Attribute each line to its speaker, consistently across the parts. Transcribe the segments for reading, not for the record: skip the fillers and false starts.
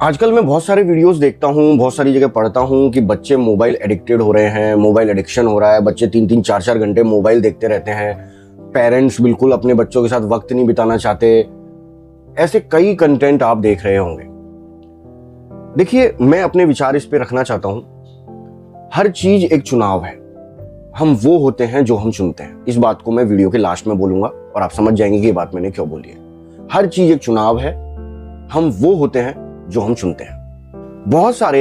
Speaker 1: आजकल मैं बहुत सारे वीडियोस देखता हूँ, बहुत सारी जगह पढ़ता हूँ कि बच्चे मोबाइल एडिक्टेड हो रहे हैं, मोबाइल एडिक्शन हो रहा है, बच्चे 3-3 4-4 घंटे मोबाइल देखते रहते हैं। पेरेंट्स बिल्कुल अपने बच्चों के साथ वक्त नहीं बिताना चाहते। ऐसे कई कंटेंट आप देख रहे होंगे। देखिए, मैं अपने विचार इस पे रखना चाहता हूँ। हर चीज एक चुनाव है। हम वो होते हैं जो हम चुनते हैं। इस बात को मैं वीडियो के लास्ट में बोलूंगा और आप समझ जाएंगे कि ये बात मैंने क्यों बोली है। हर चीज एक चुनाव है। हम वो होते हैं जो हम चुनते हैं। बहुत सारे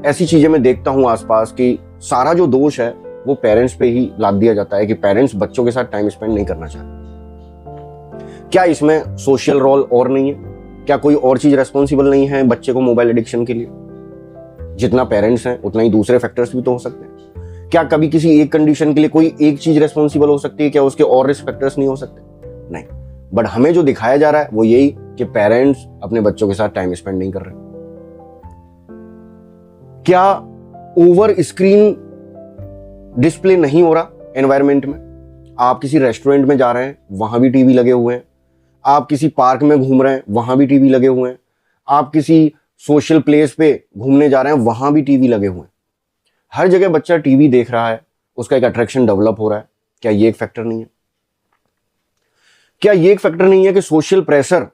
Speaker 1: ऐसी चीजें मैं देखता हूं आसपास कि सारा जो दोष है वो पेरेंट्स पे ही लाद दिया जाता है कि पेरेंट्स बच्चों के साथ टाइम स्पेंड नहीं करना चाहते। क्या इसमें सोशल रोल और नहीं है? क्या कोई और चीज रेस्पॉन्सिबल नहीं है बच्चे को मोबाइल एडिक्शन के लिए? जितना पेरेंट्स हैं उतना ही दूसरे फैक्टर्स भी तो हो सकते हैं। क्या कभी किसी एक कंडीशन के लिए कोई एक चीज रेस्पॉन्सिबल हो सकती है? क्या उसके और रिस्क फैक्टर्स नहीं हो सकते? नहीं, बट हमें जो दिखाया जा रहा है वो यही कि पेरेंट्स अपने बच्चों के साथ टाइम स्पेंड नहीं कर रहे। क्या ओवर स्क्रीन डिस्प्ले नहीं हो रहा एनवायरनमेंट में? आप किसी रेस्टोरेंट में जा रहे हैं, वहां भी टीवी लगे हुए हैं। आप किसी पार्क में घूम रहे हैं, वहां भी टीवी लगे हुए हैं। आप किसी सोशल प्लेस पे घूमने जा रहे हैं, वहां भी टीवी लगे हुए हैं। हर जगह बच्चा टीवी देख रहा है, उसका एक अट्रैक्शन डेवलप हो रहा है। क्या ये एक फैक्टर नहीं है? क्या ये एक फैक्टर नहीं है कि सोशल प्रेशर,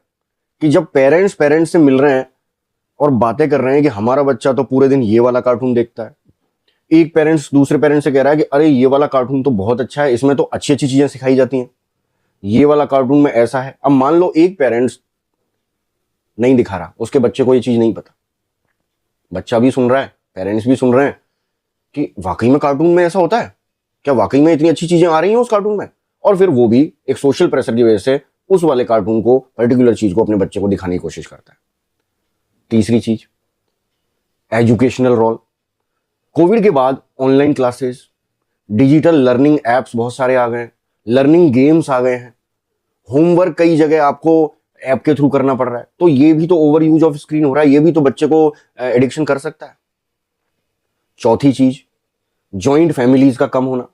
Speaker 1: कि जब पेरेंट्स से मिल रहे हैं और बातें कर रहे हैं कि हमारा बच्चा तो पूरे दिन ये वाला कार्टून देखता है, एक पेरेंट्स दूसरे पेरेंट्स से कह रहा है कि अरे ये वाला कार्टून तो बहुत अच्छा है, इसमें तो अच्छी अच्छी चीजें सिखाई जाती हैं, ये वाला कार्टून में ऐसा है। अब मान लो एक पेरेंट्स नहीं दिखा रहा, उसके बच्चे को ये चीज नहीं पता, बच्चा भी सुन रहा है, पेरेंट्स भी सुन रहे हैं कि वाकई में कार्टून में ऐसा होता है, क्या वाकई में इतनी अच्छी चीजें आ रही हैं उस कार्टून में, और फिर वो भी एक सोशल प्रेशर की वजह से उस वाले कार्टून को, पर्टिकुलर चीज को अपने बच्चे को दिखाने की कोशिश करता है। तीसरी चीज, एजुकेशनल रोल। कोविड के बाद online classes, digital learning apps बहुत सारे आ गए हैं, लर्निंग गेम्स आ गए हैं, होमवर्क कई जगह आपको ऐप के थ्रू करना पड़ रहा है। तो ये भी तो ओवर यूज ऑफ स्क्रीन हो रहा है, ये भी तो बच्चे को एडिक्शन कर सकता है। चौथी चीज, जॉइंट फैमिलीज का कम होना।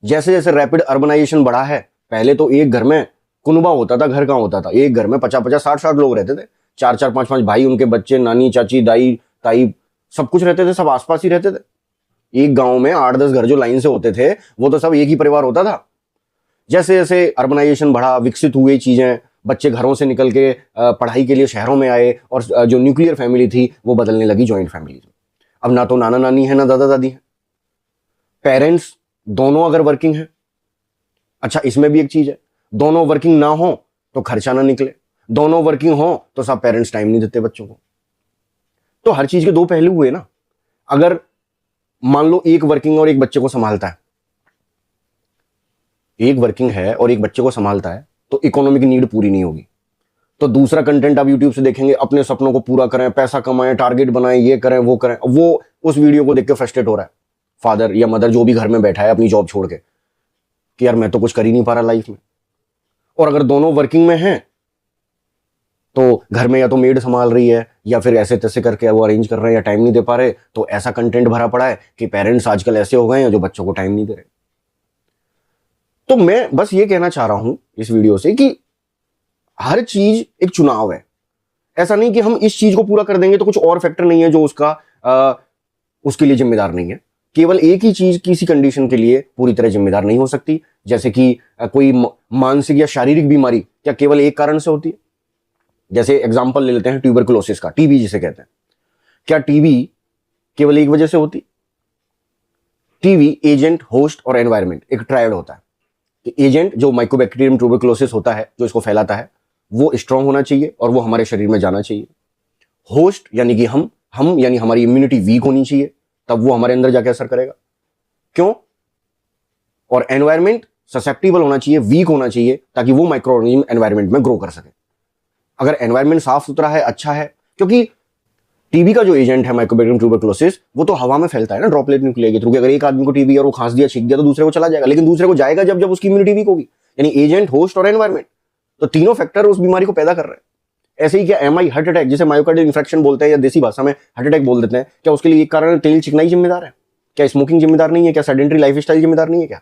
Speaker 1: जैसे जैसे रैपिड अर्बनाइजेशन बढ़ा है, पहले तो एक घर में कुनबा होता था, घर कहां होता था, एक घर में 50-50 60-60 लोग रहते थे, 4-4 5-5 भाई, उनके बच्चे, नानी चाची दाई ताई, सब कुछ रहते थे, सब आसपास ही रहते थे। एक गांव में 8-10 घर जो लाइन से होते थे वो तो सब एक ही परिवार होता था। जैसे जैसे अर्बनाइजेशन बढ़ा, विकसित हुए चीजें, बच्चे घरों से निकल के पढ़ाई के लिए शहरों में आए और जो न्यूक्लियर फैमिली थी वो बदलने लगी जॉइंट फैमिली में। अब ना तो नाना नानी है ना दादा दादी है, पेरेंट्स दोनों अगर वर्किंग है। अच्छा, इसमें भी एक चीज है, दोनों वर्किंग ना हो तो खर्चा ना निकले, दोनों वर्किंग हो तो सब पेरेंट्स टाइम नहीं देते बच्चों को। तो हर चीज के दो पहलू हुए ना। अगर मान लो एक वर्किंग और एक बच्चे को संभालता है, एक वर्किंग है और एक बच्चे को संभालता है, तो इकोनॉमिक नीड पूरी नहीं होगी। तो दूसरा कंटेंट आप यूट्यूब से देखेंगे, अपने सपनों को पूरा करें, पैसा कमाएं, टारगेट बनाएं, ये करें वो करें। वो उस वीडियो को देख के फ्रस्ट्रेट हो रहा है फादर या मदर, जो भी घर में बैठा है अपनी जॉब छोड़ के, कि यार मैं तो कुछ कर ही नहीं पा रहा लाइफ में। और अगर दोनों वर्किंग में हैं तो घर में या तो मेड संभाल रही है या फिर ऐसे तैसे करके वो अरेंज कर रहे हैं या टाइम नहीं दे पा रहे, तो ऐसा कंटेंट भरा पड़ा है कि पेरेंट्स आजकल ऐसे हो गए हैं जो बच्चों को टाइम नहीं दे रहे। तो मैं बस ये कहना चाह रहा हूं इस वीडियो से कि हर चीज एक चुनाव है। ऐसा नहीं कि हम इस चीज को पूरा कर देंगे तो कुछ और फैक्टर नहीं है जो उसके लिए जिम्मेदार नहीं है। केवल एक ही चीज किसी कंडीशन के लिए पूरी तरह जिम्मेदार नहीं हो सकती। जैसे कि कोई मानसिक या शारीरिक बीमारी क्या केवल एक कारण से होती है? जैसे एग्जांपल ले लेते हैं ट्यूबरकुलोसिस का, टीबी जिसे कहते हैं। क्या टीबी केवल एक वजह से होती? टीबी एजेंट, होस्ट और एनवायरनमेंट, एक ट्रायड होता है। कि एजेंट जो माइकोबैक्टीरियम ट्यूबरकुलोसिस होता है, जो इसको फैलाता है, वो स्ट्रांग होना चाहिए और वो हमारे शरीर में जाना चाहिए। होस्ट यानी कि हम यानी हमारी इम्यूनिटी वीक होनी चाहिए, तब वो हमारे अंदर जाके असर करेगा। क्यों? और एनवायरनमेंट ससेप्टिबल होना चाहिए, वीक होना चाहिए, ताकि वो माइक्रो ऑर्गेनिज्म एनवायरनमेंट में ग्रो कर सके। अगर एनवायरनमेंट साफ सुथरा है, अच्छा है, क्योंकि टीबी का जो एजेंट है माइकोबैक्टीरियम ट्यूबरकुलोसिस, वो तो हवा में फैलता है ना, ड्रॉपलेट न्यूक्लिया के थ्रू। अगर एक आदमी को टीबी और वो खांस दिया, छींक दिया, तो दूसरे को चला जाएगा, लेकिन दूसरे को जाएगा जब जब उसकी इम्यूनिटी वीक होगी। यानी एजेंट, होस्ट और एनवायरनमेंट, तो तीनों फैक्टर उस बीमारी को पैदा कर रहे हैं। ऐसे ही क्या एमआई, हार्ट अटैक, जिसे मायोकार्डियल इंफ्रेक्शन बोलते हैं या देसी भाषा में हार्ट अटैक बोल देते हैं, क्या उसके लिए एक कारण तेल चिकनाई जिम्मेदार है? क्या स्मोकिंग जिम्मेदार नहीं है? क्या सेडेंटरी लाइफस्टाइल जिम्मेदार नहीं है क्या?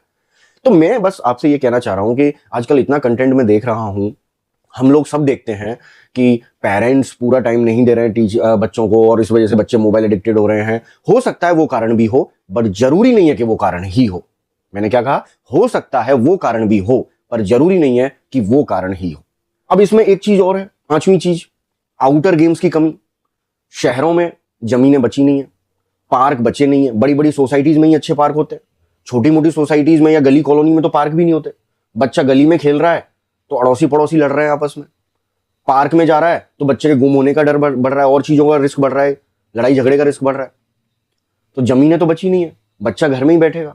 Speaker 1: तो मैं बस आपसे ये कहना चाह रहा हूं कि आजकल इतना कंटेंट में देख रहा हूं हम लोग सब देखते हैं कि पेरेंट्स पूरा टाइम नहीं दे रहे हैं बच्चों को, और इस वजह से बच्चे मोबाइल एडिक्टेड हो रहे हैं। हो सकता है वो कारण भी हो, बट जरूरी नहीं है कि वो कारण ही हो। मैंने क्या कहा? हो सकता है वो कारण भी हो, पर जरूरी नहीं है कि वो कारण ही हो। अब इसमें एक चीज और है, पांचवी चीज, आउटर गेम्स की कमी। शहरों में जमीनें बची नहीं है, पार्क बचे नहीं है। बड़ी बड़ी सोसाइटीज में ही अच्छे पार्क होते हैं, छोटी मोटी सोसाइटीज में या गली कॉलोनी में तो पार्क भी नहीं होते। बच्चा गली में खेल रहा है तो अड़ोसी पड़ोसी लड़ रहे हैं आपस में। पार्क में जा रहा है तो बच्चे के गुम होने का डर बढ़ रहा है, और चीजों का रिस्क बढ़ रहा है, लड़ाई झगड़े का रिस्क बढ़ रहा है। तो जमीनें तो बची नहीं है, बच्चा घर में ही बैठेगा,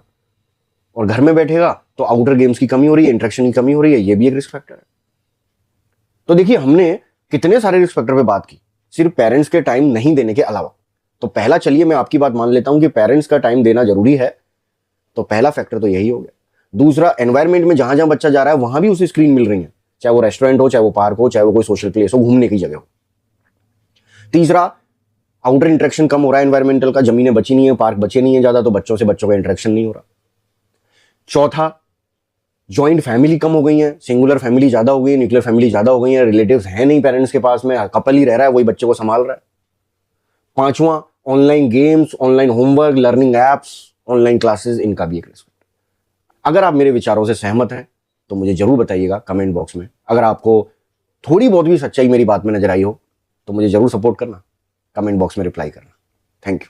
Speaker 1: और घर में बैठेगा तो आउटर गेम्स की कमी हो रही है, इंटरेक्शन की कमी हो रही है, ये भी एक रिस्क फैक्टर है। तो देखिए, हमने कितने सारे रिस्क फैक्टर पे बात की, सिर्फ पेरेंट्स के टाइम नहीं देने के अलावा। तो पहला, चलिए मैं आपकी बात मान लेता हूं कि पेरेंट्स का टाइम देना जरूरी है, तो पहला फैक्टर तो यही हो गया। दूसरा, एनवायरमेंट में जहां जहां बच्चा जा रहा है वहां भी उसे स्क्रीन मिल रही है, चाहे वो रेस्टोरेंट हो, चाहे वो पार्क हो, चाहे वो कोई सोशल प्लेस हो, घूमने की जगह हो। तीसरा, आउटर इंटरेक्शन कम हो रहा है एनवायरमेंटल का, जमीनें बची नहीं है, पार्क बचे नहीं है ज्यादा, तो बच्चों से बच्चों का इंटरेक्शन नहीं हो रहा। चौथा, जॉइंट फैमिली कम हो गई है, सिंगुलर फैमिली ज्यादा हो गई है, न्यूक्लियर फैमिली ज्यादा हो गई है, रिलेटिव्स है नहीं पेरेंट्स के पास में, कपल ही रह रहा है, वही बच्चे को संभाल रहा है। पांचवा, online games, online homework, learning apps, online classes, इनका भी एक रिस्क। अगर आप मेरे विचारों से सहमत हैं तो मुझे जरूर बताइएगा कमेंट बॉक्स में। अगर आपको थोड़ी बहुत भी सच्चाई मेरी बात में नजर आई हो तो मुझे जरूर सपोर्ट करना, कमेंट बॉक्स में रिप्लाई करना। Thank you.